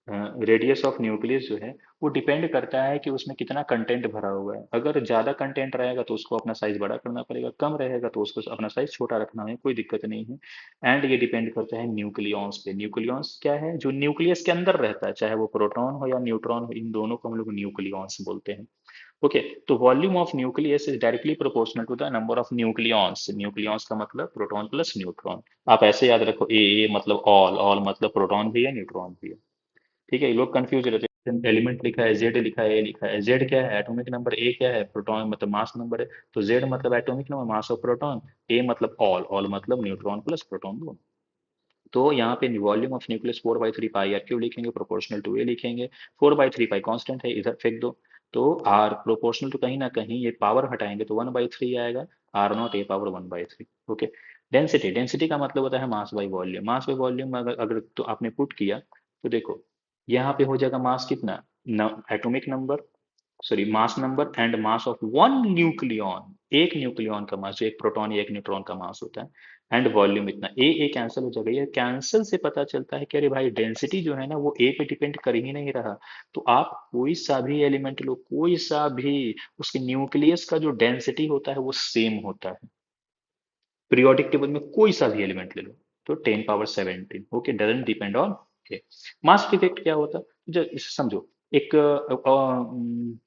रेडियस ऑफ न्यूक्लियस जो है, वो डिपेंड करता है कि उसमें कितना कंटेंट भरा हुआ है। अगर ज़्यादा कंटेंट रहेगा तो उसको अपना साइज बड़ा करना पड़ेगा, कम रहेगा तो उसको अपना साइज छोटा रखना है, कोई दिक्कत नहीं है। एंड ये डिपेंड करता है न्यूक्लियॉन्स पे। न्यूक्लियॉन्स क्या है, जो न्यूक्लियस के अंदर रहता है, चाहे वो प्रोटॉन हो या न्यूट्रॉन हो, इन दोनों को हम लोग न्यूक्लियॉन्स बोलते हैं। ओके, तो volume of nucleus is directly proportional to the number of nucleons. Nucleons का मतलब प्रोटॉन प्लस न्यूट्रॉन। आप ऐसे याद रखो, ए मतलब ऑल, ऑल मतलब प्रोटॉन भी है न्यूट्रॉन भी है। ठीक है, ये लोग कंफ्यूज रहते हैं, एलिमेंट लिखा है जेड, लिखा है ए, लिखा है जेड, क्या है एटॉमिक नंबर, ए क्या है प्रोटॉन मतलब मास नंबर है, तो जेड मतलब atomic number mass of proton, A मतलब ऑल, ऑल मतलब न्यूट्रॉन प्लस प्रोटॉन दोनों। तो यहाँ पे volume of nucleus 4/3 pi r cube लिखेंगे, प्रोपोर्शनल टू ए लिखेंगे। 4/3 पाई कांस्टेंट है, इधर फेंक दो। तो आर प्रोपोर्शनल टू कहीं ना कहीं ये पावर हटाएंगे तो 1/3 आएगा, R nought A power 1/3। Okay, density, density का मतलब होता है mass by volume. Mass by volume अगर अगर तो आपने पुट किया तो देखो, यहाँ पे हो जाएगा मास कितना, atomic number, sorry mass number and mass of one nucleon, एक न्यूक्लियॉन का मास, जो एक प्रोटॉन या एक न्यूट्रॉन का मास होता है, एंड वॉल्यूम इतना। ए कैंसिल हो जाएगा, ये कैंसिल से पता चलता है कि अरे भाई डेंसिटी जो है ना वो ए पे डिपेंड कर ही नहीं रहा। तो आप कोई सा भी एलिमेंट लो, कोई सा भी, उसके न्यूक्लियस का जो डेंसिटी होता है वो सेम होता है। पीरियोडिक टेबल में कोई सा भी एलिमेंट ले लो, तो 10 power 17। Okay, doesn't depend on के। मास इफेक्ट क्या होता है, जो इसे समझो। एक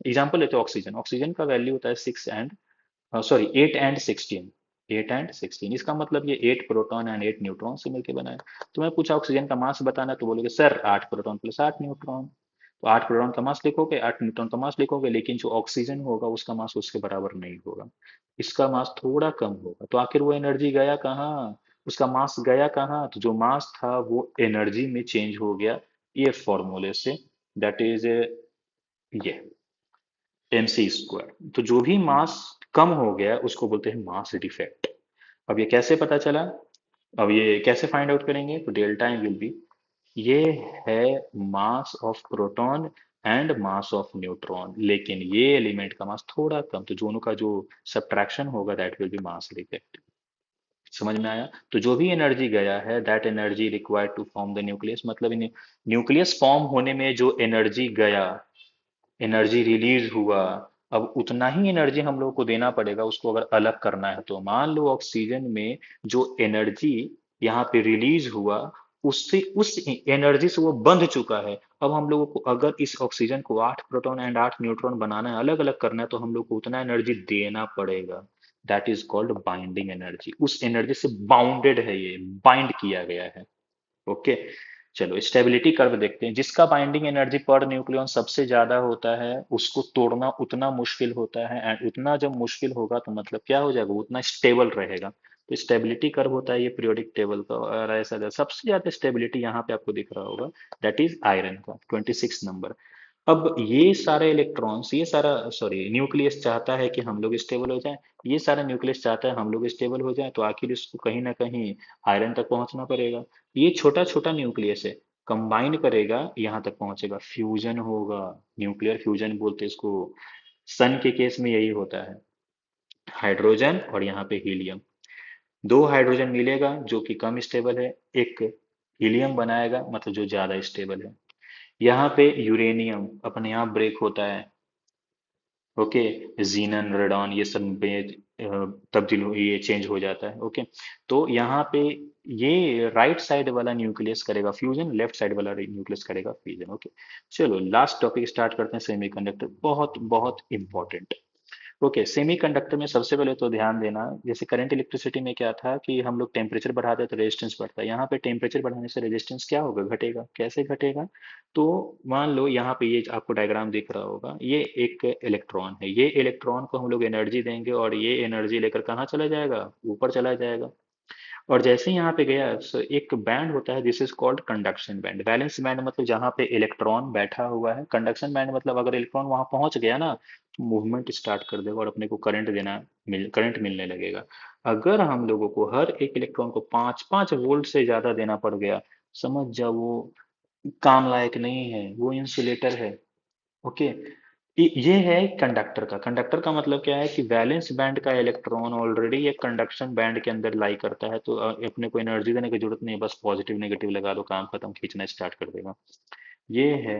एग्जांपल लेते हैं, ऑक्सीजन। ऑक्सीजन का वैल्यू होता है 6 एंड, सॉरी 8 एंड 16। 8 एंड 16, इसका मतलब ये 8 प्रोटॉन एंड 8 न्यूट्रॉन से मिलकर बना है। तो मैं पूछा ऑक्सीजन का मास बताना, तो बोलोगे सर 8 प्रोटॉन प्लस 8 न्यूट्रॉन। तो 8 प्रोटॉन का मास लिखोगे, 8 न्यूट्रॉन का मास लिखोगे, लेकिन जो ऑक्सीजन होगा उसका मास उसके बराबर नहीं होगा, इसका मास थोड़ा कम होगा। तो आखिर वो एनर्जी गया कहाँ, उसका मास गया कहाँ, तो जो मास था वो एनर्जी में चेंज हो गया, ये फॉर्मूले से, दैट इज ये mc²। तो जो भी मास कम हो गया उसको बोलते हैं मास डिफेक्ट। अब ये कैसे पता चला, अब ये कैसे फाइंड आउट करेंगे, तो डेल्टा एम विल बी, ये है मास of proton and mass of neutron, लेकिन ये एलिमेंट का मास थोड़ा कम, तो दोनों का जो सब्ट्रैक्शन होगा that will be mass defect. समझ में आया। तो जो भी एनर्जी गया है that energy required to form the nucleus, मतलब न्यूक्लियस फॉर्म होने में जो एनर्जी गया, एनर्जी रिलीज हुआ, अब उतना ही एनर्जी हम लोग को देना पड़ेगा उसको अगर अलग करना है। तो मान लो ऑक्सीजन में जो एनर्जी यहाँ पे रिलीज हुआ, उससे उस एनर्जी से वो बंध चुका है। अब हम लोगों को अगर इस ऑक्सीजन को 8 प्रोटॉन एंड 8 न्यूट्रॉन बनाना है, अलग अलग करना है, तो हम लोग को उतना एनर्जी देना पड़ेगा। That is called binding energy. उस एनर्जी से बाउंडेड है, ये बाइंड किया गया है। ओके, चलो स्टेबिलिटी कर्व देखते हैं। जिसका बाइंडिंग एनर्जी पर न्यूक्लियॉन सबसे ज्यादा होता है उसको तोड़ना उतना मुश्किल होता है, एंड उतना जब मुश्किल होगा तो मतलब क्या हो जाएगा, उतना स्टेबल रहेगा। तो स्टेबिलिटी कर्व होता है ये पीरियोडिक टेबल का, और ऐसा सबसे ज्यादा स्टेबिलिटी यहाँ पे आपको दिख रहा होगा, दैट इज आयरन का 26 नंबर। अब ये सारे इलेक्ट्रॉन्स, ये सारा सॉरी न्यूक्लियस चाहता है कि हम लोग स्टेबल हो जाएं, ये सारा न्यूक्लियस चाहता है हम लोग स्टेबल हो जाएं, तो आखिर इसको कहीं ना कहीं आयरन तक पहुंचना पड़ेगा। ये छोटा छोटा न्यूक्लियस है, कंबाइन करेगा यहाँ तक पहुंचेगा, फ्यूजन होगा, न्यूक्लियर फ्यूजन बोलते हैं इसको। सन के केस में यही होता है, हाइड्रोजन और यहाँ पे हीलियम, दो हाइड्रोजन मिलेगा जो कि कम स्टेबल है, एक हीलियम बनाएगा मतलब जो ज्यादा स्टेबल है। यहाँ पे यूरेनियम अपने आप ब्रेक होता है, ओके, जीनन रेडॉन ये सब में तब्दील ये चेंज हो जाता है, ओके। तो यहाँ पे ये राइट साइड वाला न्यूक्लियस करेगा फ्यूजन, लेफ्ट साइड वाला न्यूक्लियस करेगा फ्यूजन, ओके। चलो लास्ट टॉपिक स्टार्ट करते हैं, सेमीकंडक्टर, बहुत बहुत इंपॉर्टेंट। ओके, सेमीकंडक्टर में सबसे पहले तो ध्यान देना, जैसे करंट इलेक्ट्रिसिटी में क्या था कि हम लोग टेम्परेचर बढ़ाते हैं तो रेजिस्टेंस बढ़ता है, यहाँ पे टेम्परेचर बढ़ाने से रेजिस्टेंस क्या होगा, घटेगा। कैसे घटेगा, तो मान लो यहाँ पे ये आपको डायग्राम दिख रहा होगा, ये एक इलेक्ट्रॉन है, ये इलेक्ट्रॉन को हम लोग एनर्जी देंगे और ये एनर्जी लेकर कहाँ चला जाएगा, ऊपर चला जाएगा। और जैसे ही यहाँ पे गया एक बैंड होता है, this is called conduction band. Valence band मतलब जहाँ पे इलेक्ट्रॉन बैठा हुआ है, कंडक्शन बैंड मतलब अगर इलेक्ट्रॉन वहां पहुंच गया ना तो मूवमेंट स्टार्ट कर देगा और अपने को करंट करंट मिलने लगेगा। अगर हम लोगों को हर एक इलेक्ट्रॉन को 5-5 वोल्ट से ज्यादा देना पड़ गया, समझ जाओ वो काम लायक नहीं है, वो इंसुलेटर है, ओके। ये है कंडक्टर का मतलब क्या है कि वैलेंस बैंड का इलेक्ट्रॉन ऑलरेडी एक कंडक्शन बैंड के अंदर लाई करता है, तो अपने को एनर्जी देने की जरूरत नहीं है, बस पॉजिटिव नेगेटिव लगा दो, काम खत्म, खींचना स्टार्ट कर देगा। ये है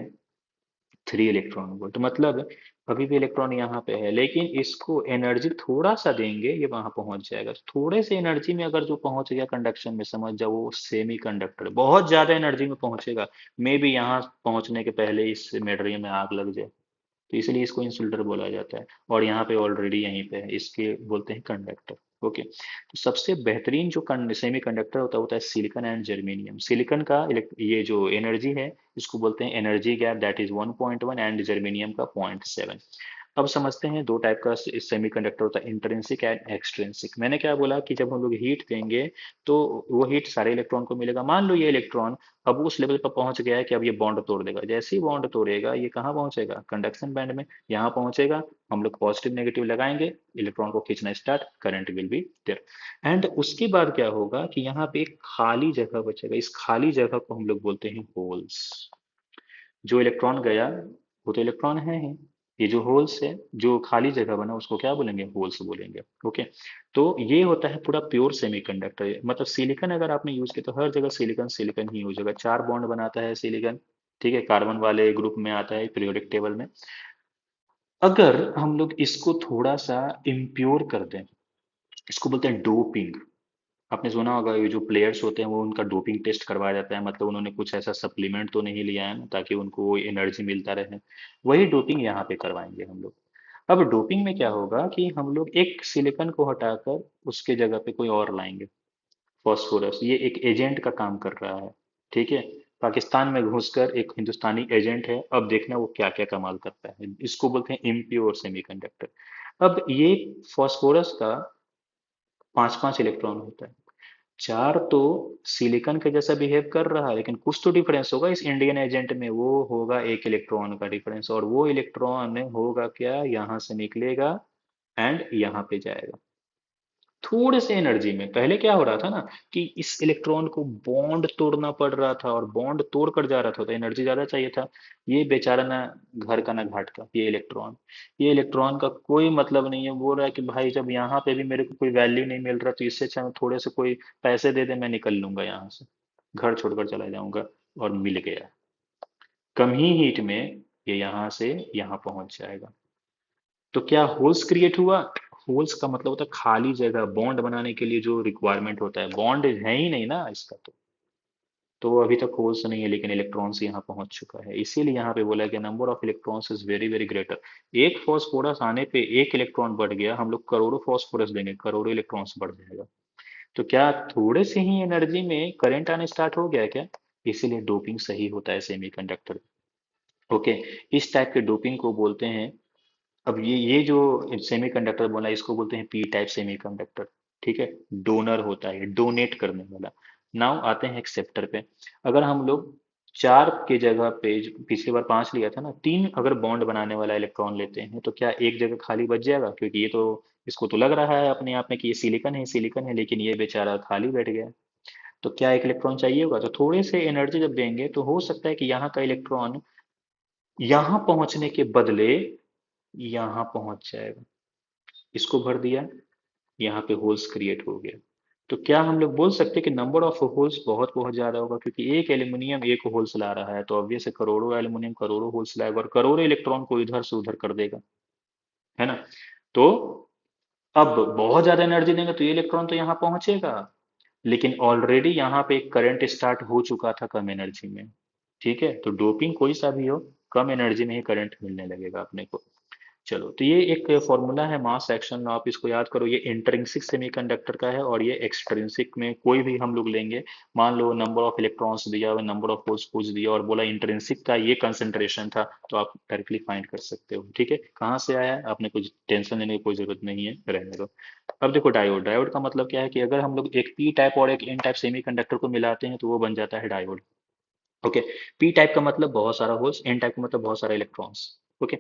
3 इलेक्ट्रॉन वोल्ट, मतलब अभी भी इलेक्ट्रॉन यहाँ पे है लेकिन इसको एनर्जी थोड़ा सा देंगे ये वहां पहुंच जाएगा। थोड़े से एनर्जी में अगर जो पहुंच गया कंडक्शन में, समझ जाओ वो सेमी कंडक्टर, बहुत ज्यादा एनर्जी में पहुंचेगा, मे बी यहाँ पहुंचने के पहले इस मेटेरियल में आग लग जाए, तो इसलिए इसको इंसुलेटर बोला जाता है। और यहाँ पे ऑलरेडी यहीं पे है, इसके बोलते हैं कंडक्टर, ओके। तो सबसे बेहतरीन जो सेमी कंडक्टर होता है सिलिकॉन एंड जर्मेनियम। सिलिकॉन का ये जो एनर्जी है इसको बोलते हैं energy gap, that is 1.1, and germanium का 0.7। अब समझते हैं दो टाइप का सेमीकंडक्टर होता है, इंट्रिंसिक एंड एक्सट्रिंसिक। मैंने क्या बोला कि जब हम लोग हीट देंगे तो वो हीट सारे इलेक्ट्रॉन को मिलेगा। मान लो ये इलेक्ट्रॉन अब उस लेवल पर पहुंच गया है कि अब ये बॉन्ड तोड़ देगा, जैसे ही बॉन्ड तोड़ेगा ये कहाँ पहुंचेगा, कंडक्शन बैंड में, यहाँ पहुंचेगा, हम लोग पॉजिटिव नेगेटिव लगाएंगे, इलेक्ट्रॉन को खींचना start, current will be there. And उसके बाद क्या होगा कि यहाँ पे एक खाली जगह बचेगा, इस खाली जगह को हम लोग बोलते हैं होल्स। जो इलेक्ट्रॉन गया वो तो इलेक्ट्रॉन है ही, ये जो होल्स है, जो खाली जगह बना उसको क्या बोलेंगे, होल्स बोलेंगे, ओके। तो ये होता है पूरा प्योर सेमीकंडक्टर। मतलब सिलिकॉन अगर आपने यूज किया तो हर जगह सिलिकॉन सिलिकॉन ही यूज होगा, 4 बॉन्ड बनाता है सिलिकॉन, ठीक है, कार्बन वाले ग्रुप में आता है पीरियोडिक टेबल में। अगर हम लोग इसको थोड़ा सा इम्प्योर कर दें, इसको बोलते हैं डोपिंग। आपने सुना होगा ये जो प्लेयर्स होते हैं वो उनका डोपिंग टेस्ट करवाया जाता है, मतलब उन्होंने कुछ ऐसा सप्लीमेंट तो नहीं लिया है ना ताकि उनको एनर्जी मिलता रहे, वही डोपिंग यहाँ पे करवाएंगे हम लोग। अब डोपिंग में क्या होगा कि हम लोग एक सिलिकॉन को हटाकर उसके जगह पे कोई और लाएंगे, फॉस्फोरस, ये एक एजेंट का काम कर रहा है, ठीक है। पाकिस्तान में घुसकर एक हिंदुस्तानी एजेंट है, अब देखना वो क्या क्या कमाल करता है, इसको बोलते हैं इम्प्योर सेमीकंडक्टर। अब ये फॉस्फोरस का 5-5 इलेक्ट्रॉन होता है, 4 तो सिलिकॉन के जैसा बिहेव कर रहा है लेकिन कुछ तो डिफरेंस होगा इस इंडियन एजेंट में, वो होगा एक इलेक्ट्रॉन का डिफरेंस, और वो इलेक्ट्रॉन होगा क्या, यहाँ से निकलेगा एंड यहाँ पे जाएगा थोड़े से एनर्जी में। पहले क्या हो रहा था ना कि इस इलेक्ट्रॉन को बॉन्ड तोड़ना पड़ रहा था और बॉन्ड तोड़ कर जा रहा था तो एनर्जी ज्यादा चाहिए था। ये बेचारा ना घर का ना घाट का, ये इलेक्ट्रॉन का कोई मतलब नहीं है, बोल रहा है कि भाई जब यहाँ पे भी मेरे को कोई वैल्यू नहीं मिल रहा तो इससे अच्छा मैं थोड़े से कोई पैसे दे दे, मैं निकल लूंगा यहाँ से, घर छोड़कर चला जाऊंगा। और मिल गया, कम ही हीट में ये यहाँ से यहाँ पहुंच जाएगा। तो क्या होल्स क्रिएट हुआ, होल्स का मतलब होता है खाली जगह, बॉन्ड बनाने के लिए जो रिक्वायरमेंट होता है, बॉन्ड है ही नहीं ना इसका, तो वो अभी तक होल्स नहीं है लेकिन इलेक्ट्रॉन्स यहाँ पहुंच चुका है, इसीलिए यहाँ पे बोला कि number of electrons is very very greater. एक फॉस्फोरस आने पे एक इलेक्ट्रॉन बढ़ गया, हम लोग करोड़ों फॉस्फोरस देंगे, करोड़ों इलेक्ट्रॉन्स बढ़ जाएगा। तो क्या थोड़े से ही एनर्जी में करंट आने स्टार्ट हो गया क्या, इसीलिए डोपिंग सही होता है सेमीकंडक्टर, ओके। इस टाइप के डोपिंग को बोलते हैं, अब ये जो सेमीकंडक्टर बोला इसको बोलते हैं पी टाइप सेमीकंडक्टर, ठीक है। डोनर होता है, डोनेट करने वाला। नाउ आते हैं एक्सेप्टर पे। अगर हम लोग 4 के जगह पे पिछली बार 5 लिया था ना, 3 अगर बॉन्ड बनाने वाला इलेक्ट्रॉन लेते हैं तो क्या एक जगह खाली बच जाएगा, क्योंकि ये तो इसको तो लग रहा है अपने आप में कि ये सिलिकॉन है लेकिन ये बेचारा खाली बैठ गया। तो क्या एक इलेक्ट्रॉन चाहिए होगा, तो थोड़े से एनर्जी जब देंगे तो हो सकता है कि यहाँ का इलेक्ट्रॉन यहाँ पहुंचने के बदले यहाँ पहुंच जाएगा, इसको भर दिया, यहाँ पे होल्स क्रिएट हो गया। तो क्या हम लोग बोल सकते हैं कि नंबर ऑफ होल्स बहुत बहुत ज्यादा होगा, क्योंकि एक एल्यूमिनियम एक होल्स ला रहा है तो ऑब्वियस है करोड़ों एल्यूमिनियम करोड़ों होल्स लाएगा और करोड़ों इलेक्ट्रॉन को इधर से उधर कर देगा, है ना। तो अब बहुत ज्यादा एनर्जी देंगे तो ये इलेक्ट्रॉन तो यहाँ पहुंचेगा, लेकिन ऑलरेडी यहाँ पे एक करंट स्टार्ट हो चुका था कम एनर्जी में। ठीक है, तो डोपिंग कोई सा भी हो, कम एनर्जी में ही करंट मिलने लगेगा अपने को। चलो, तो ये एक फॉर्मूला है मास एक्शन, आप इसको याद करो। ये इंट्रिंसिक सेमीकंडक्टर का है और ये एक्सट्रिंसिक में कोई भी हम लोग लेंगे। मान लो नंबर ऑफ इलेक्ट्रॉन्स दिया हुआ, नंबर ऑफ होल्स पूछ दिया और बोला इंट्रिंसिक का ये कंसंट्रेशन था, तो आप डायरेक्टली फाइंड कर सकते हो। ठीक है, कहाँ से आया है आपने कुछ टेंशन लेने की कोई जरूरत नहीं है, रहने दो। अब देखो डायोड, डायोड का मतलब क्या है कि अगर हम लोग एक पी टाइप और एक एन टाइप सेमीकंडक्टर को मिलाते हैं तो वो बन जाता है डायोड। ओके, पी टाइप का मतलब बहुत सारा होल्स, एन टाइप का मतलब बहुत सारा इलेक्ट्रॉन्स। ओके,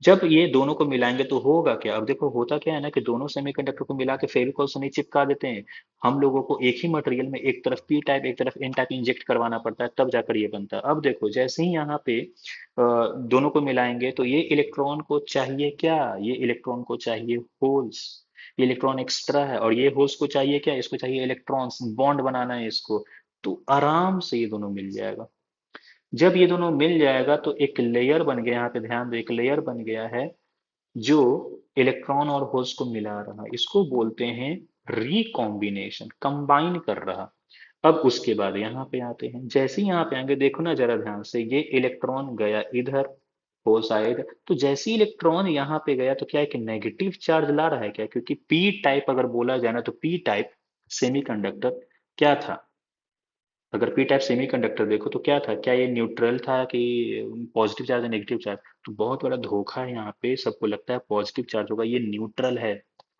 जब ये दोनों को मिलाएंगे तो होगा क्या, अब देखो होता क्या है ना कि दोनों सेमीकंडक्टर को मिला के फेविकोल से नहीं चिपका देते हैं। हम लोगों को एक ही मटेरियल में एक तरफ पी टाइप एक तरफ एन टाइप इंजेक्ट करवाना पड़ता है, तब जाकर ये बनता है। अब देखो जैसे ही यहाँ पे दोनों को मिलाएंगे तो ये इलेक्ट्रॉन को चाहिए क्या, ये इलेक्ट्रॉन को चाहिए होल्स। ये इलेक्ट्रॉन एक्स्ट्रा है और ये होल्स को चाहिए क्या, इसको चाहिए इलेक्ट्रॉन्स, बॉन्ड बनाना है इसको। तो आराम से ये दोनों मिल जाएगा। जब ये दोनों मिल जाएगा तो एक लेयर बन गया, यहाँ पे ध्यान दो, एक लेयर बन गया है जो इलेक्ट्रॉन और होल्स को मिला रहा, इसको बोलते हैं रिकॉम्बिनेशन, कंबाइन कर रहा। अब उसके बाद यहाँ पे आते हैं, जैसे ही यहाँ पे आएंगे देखो ना जरा ध्यान से, ये इलेक्ट्रॉन गया इधर, होल्स आए इधर, तो जैसे ही इलेक्ट्रॉन यहाँ पे गया तो क्या है कि नेगेटिव चार्ज ला रहा है क्या, क्योंकि पी टाइप अगर बोला जाए ना तो पी टाइप सेमीकंडक्टर क्या था। अगर पी टाइप सेमीकंडक्टर देखो तो क्या था, क्या ये न्यूट्रल था कि पॉजिटिव चार्ज या नेगेटिव चार्ज। तो बहुत बड़ा धोखा है यहाँ पे, सबको लगता है पॉजिटिव चार्ज होगा, ये न्यूट्रल है।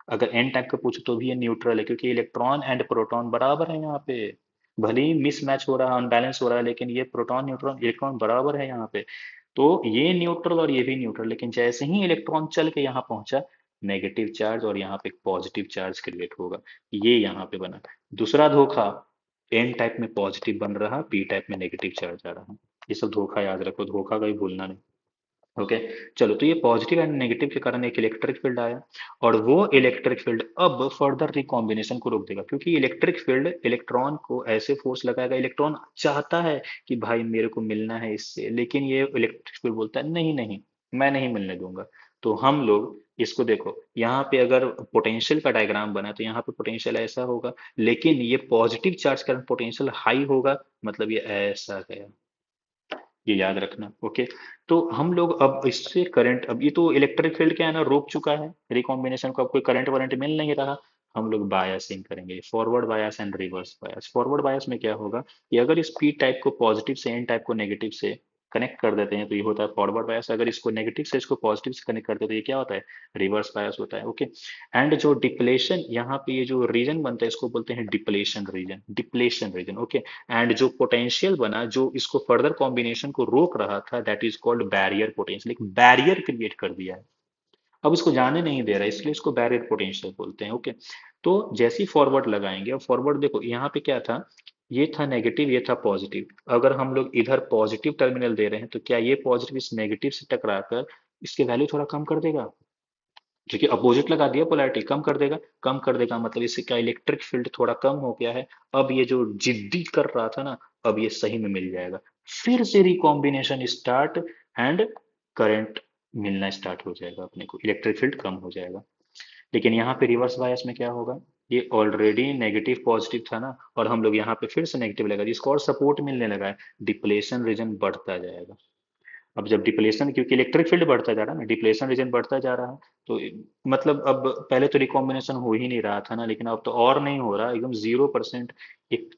अगर एन टाइप का पूछो तो भी ये न्यूट्रल है, क्योंकि इलेक्ट्रॉन एंड प्रोटॉन बराबर है यहाँ पे। भले ही मिसमैच हो रहा है, अनबैलेंस हो रहा है, लेकिन ये प्रोटॉन न्यूट्रॉन इलेक्ट्रॉन बराबर है यहाँ पे। तो ये न्यूट्रल और ये भी न्यूट्रल, लेकिन जैसे ही इलेक्ट्रॉन चल के यहाँ पहुंचा, नेगेटिव चार्ज और यहाँ पे पॉजिटिव चार्ज क्रिएट होगा, ये यहाँ पे बना। दूसरा धोखा, एन टाइप में पॉजिटिव बन रहा, पी टाइप में नेगेटिव चार्ज आ रहा। ये सब धोखा याद रखो, धोखा कभी भूलना नहीं। ओके, चलो, तो ये पॉजिटिव एंड नेगेटिव के कारण एक इलेक्ट्रिक फील्ड आया, और वो इलेक्ट्रिक फील्ड अब फर्दर रिकॉम्बिनेशन को रोक देगा, क्योंकि इलेक्ट्रिक फील्ड इलेक्ट्रॉन को ऐसे फोर्स लगाएगा, इलेक्ट्रॉन चाहता है कि भाई मेरे को मिलना है इससे, लेकिन ये इलेक्ट्रिक फील्ड बोलता है नहीं नहीं, मैं नहीं मिलने दूंगा। तो हम लोग इसको देखो, यहाँ पे अगर पोटेंशियल का डायग्राम बना तो यहाँ पे पोटेंशियल ऐसा होगा, लेकिन ये पॉजिटिव चार्ज का पोटेंशियल हाई होगा, मतलब ये ऐसा गया। ये याद रखना। ओके, तो हम लोग अब इससे करंट, अब ये तो इलेक्ट्रिक फील्ड क्या है ना, रोक चुका है रिकॉम्बिनेशन को, अब कोई करंट वारंट मिल नहीं रहा। हम लोग बायसिंग करेंगे, forward bias and reverse bias. Forward bias में क्या होगा कि अगर इस पी टाइप को पॉजिटिव से एन टाइप को नेगेटिव से कनेक्ट कर देते हैं तो ये होता है फॉरवर्ड बायस, अगर इसको नेगेटिव से इसको पॉजिटिव से कनेक्ट करते हैं तो ये क्या होता है, रिवर्स बायस होता है। ओके, एंड जो डिप्लेशन यहाँ पे ये जो रीजन बनता है इसको बोलते हैं depletion region, depletion region. Okay, and जो पोटेंशियल बना जो इसको फर्दर कॉम्बिनेशन को रोक रहा था, that is called barrier potential, एक बैरियर क्रिएट कर दिया है, अब इसको जाने नहीं दे रहा है, इसलिए इसको बैरियर पोटेंशियल बोलते हैं। ओके, तो जैसे ही फॉरवर्ड लगाएंगे, अब फॉरवर्ड देखो यहाँ पे क्या था, ये था नेगेटिव ये था पॉजिटिव, अगर हम लोग इधर पॉजिटिव टर्मिनल दे रहे हैं तो क्या ये पॉजिटिव इस नेगेटिव से टकराकर इसके वैल्यू थोड़ा कम कर देगा, क्योंकि अपोजिट लगा दिया, पोलैरिटी कम कर देगा। कम कर देगा मतलब इससे क्या, इलेक्ट्रिक फील्ड थोड़ा कम हो गया है। अब ये जो जिद्दी कर रहा था ना, अब ये सही में मिल जाएगा, फिर से रिकॉम्बिनेशन स्टार्ट, एंड करंट मिलना स्टार्ट हो जाएगा अपने को, इलेक्ट्रिक फील्ड कम हो जाएगा। लेकिन यहाँ पे रिवर्स बायस में क्या होगा, ये ऑलरेडी नेगेटिव पॉजिटिव था ना, और हम लोग यहाँ पे फिर से नेगेटिव लगा दिया, इसको और सपोर्ट मिलने लगा है, डिप्लेशन रीजन बढ़ता जाएगा। अब जब डिप्लेशन, क्योंकि इलेक्ट्रिक फील्ड बढ़ता जा रहा है ना, डिप्लेशन रीजन बढ़ता जा रहा है, तो मतलब अब पहले तो रिकॉम्बिनेशन हो ही नहीं रहा था ना, लेकिन अब तो और नहीं हो रहा, एकदम 0%। एक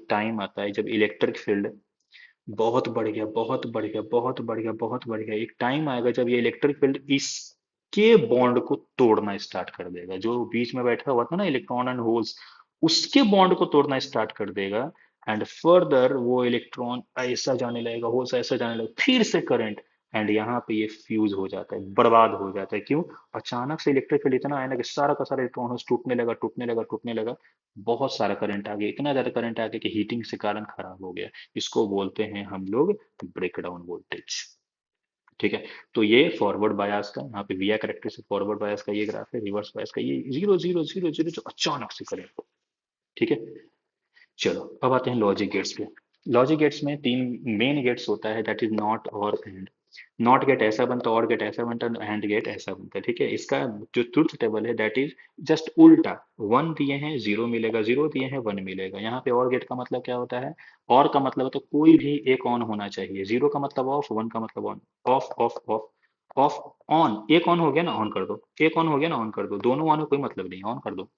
टाइम आता है जब इलेक्ट्रिक फील्ड बहुत बढ़ गया, बहुत बढ़ गया, बहुत बढ़ गया, बहुत बढ़ गया, एक टाइम आएगा जब ये इलेक्ट्रिक फील्ड इसके बॉन्ड को तोड़ना स्टार्ट कर देगा, जो बीच में बैठा हुआ था ना इलेक्ट्रॉन एंड होल्स, उसके बॉन्ड को तोड़ना स्टार्ट कर देगा। एंड फर्दर वो इलेक्ट्रॉन ऐसा जाने लगेगा, होल्स ऐसा जाने लगेगा, फिर से करंट, एंड यहाँ पे ये फ्यूज हो जाता है, बर्बाद हो जाता है। क्यों, अचानक से इलेक्ट्रिक फील्ड इतना आया ना कि सारा का सारा इलेक्ट्रॉन होल्स टूटने लगा, टूटने लगा, टूटने लगा, बहुत सारा करंट आ गया, इतना ज्यादा करंट आ गया कि हीटिंग से कारण खराब हो गया। इसको बोलते हैं हम लोग ब्रेकडाउन वोल्टेज। ठीक है। तो ये फॉरवर्ड बायस का, यहाँ पे V I characteristic forward bias का ये ग्राफ है, रिवर्स बायस का ये 0 0 0 0 जो अचानक से करे। ठीक है। चलो अब आते हैं लॉजिक गेट्स पे। लॉजिक गेट्स में तीन मेन गेट्स होता है, दैट इज नॉट और एंड। नॉट गेट ऐसा बनता है, और गेट ऐसा बनता है, एंड गेट ऐसा बनता है। ठीक है। इसका जो ट्रुथ टेबल है दैट इज जस्ट उल्टा। वन दिए हैं जीरो मिलेगा, जीरो दिए हैं वन मिलेगा। यहाँ पे और गेट का मतलब क्या होता है? और का मतलब होता है कोई भी एक ऑन होना चाहिए। जीरो का मतलब ऑफ, वन का मतलब on. Of of of of on, एक ऑन हो गया ना ऑन कर दो, एक ऑन हो गया ना ऑन कर दो, दोनों ऑन में कोई मतलब नहीं, ऑन कर दो।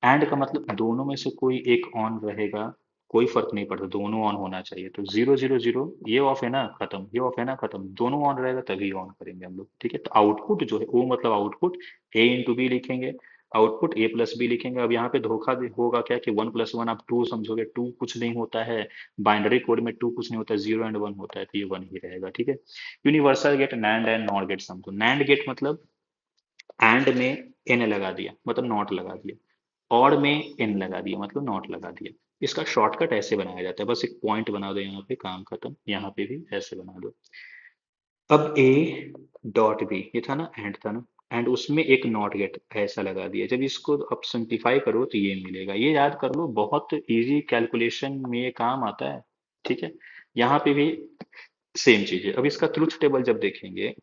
एंड का मतलब दोनों में से कोई एक ऑन रहेगा, कोई फर्क नहीं पड़ता, दोनों ऑन होना चाहिए। तो 0 0 0, ये ऑफ है ना खत्म, ये ऑफ है ना खत्म, दोनों ऑन रहेगा तभी ऑन करेंगे हम लोग। ठीक है। तो आउटपुट जो है वो मतलब आउटपुट ए इंटू बी लिखेंगे, आउटपुट ए प्लस बी लिखेंगे। अब यहाँ पे धोखा होगा क्या कि वन प्लस वन आप टू समझोगे, टू कुछ नहीं होता है। बाइनरी कोड में टू कुछ नहीं होता है, जीरो एंड वन होता है, तो ये वन ही रहेगा। ठीक है। Universal gate, NAND and NOT gate समझो। नैंड गेट मतलब एंड में एन लगा दिया मतलब नॉट लगा दिया, और में एन लगा दिया मतलब नॉट लगा दिया। इसका शॉर्टकट ऐसे बनाया जाता है, बस एक पॉइंट बना दो यहाँ पे, काम खत्म। यहाँ पे भी ऐसे बना दो। अब ए डॉट बी, ये था ना एंड था ना, एंड उसमें एक नॉट गेट ऐसा लगा दिया। जब इसको अब सिंप्लीफाई करो तो ये मिलेगा। ये याद कर लो, बहुत इजी कैलकुलेशन में ये काम आता है। ठीक है। यहाँ पे भी सेम चीज है। अब इसका ट्रुथ टेबल जब देखेंगे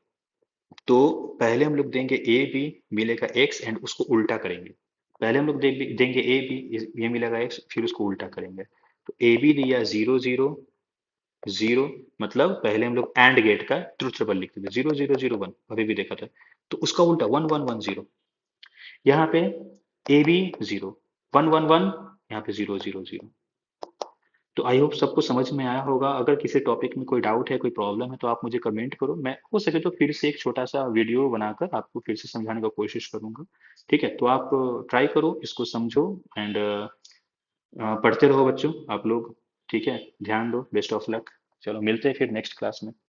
तो पहले हम लोग देंगे ए बी, मिलेगा एक्स, एंड उसको उल्टा करेंगे। पहले हम लोग देंगे ए बी, ये मिलेगा एक्स, फिर उसको उल्टा करेंगे। तो ए बी दिया 0 0 0, मतलब पहले हम लोग एंड गेट का ट्रुथ टेबल लिखते थे, 0 0 0 1, अभी भी देखा था। तो उसका उल्टा 1 1 1 0। यहाँ पे ए बी जीरो, 1 1 1, यहाँ पे 0 0 0। तो आई होप सबको समझ में आया होगा। अगर किसी टॉपिक में कोई डाउट है, कोई प्रॉब्लम है, तो आप मुझे कमेंट करो। मैं हो सके तो फिर से एक छोटा सा वीडियो बनाकर आपको फिर से समझाने का कोशिश करूंगा। ठीक है। तो आप ट्राई करो, इसको समझो, एंड पढ़ते रहो बच्चों आप लोग। ठीक है। ध्यान दो। Best of luck. चलो मिलते हैं फिर नेक्स्ट क्लास में।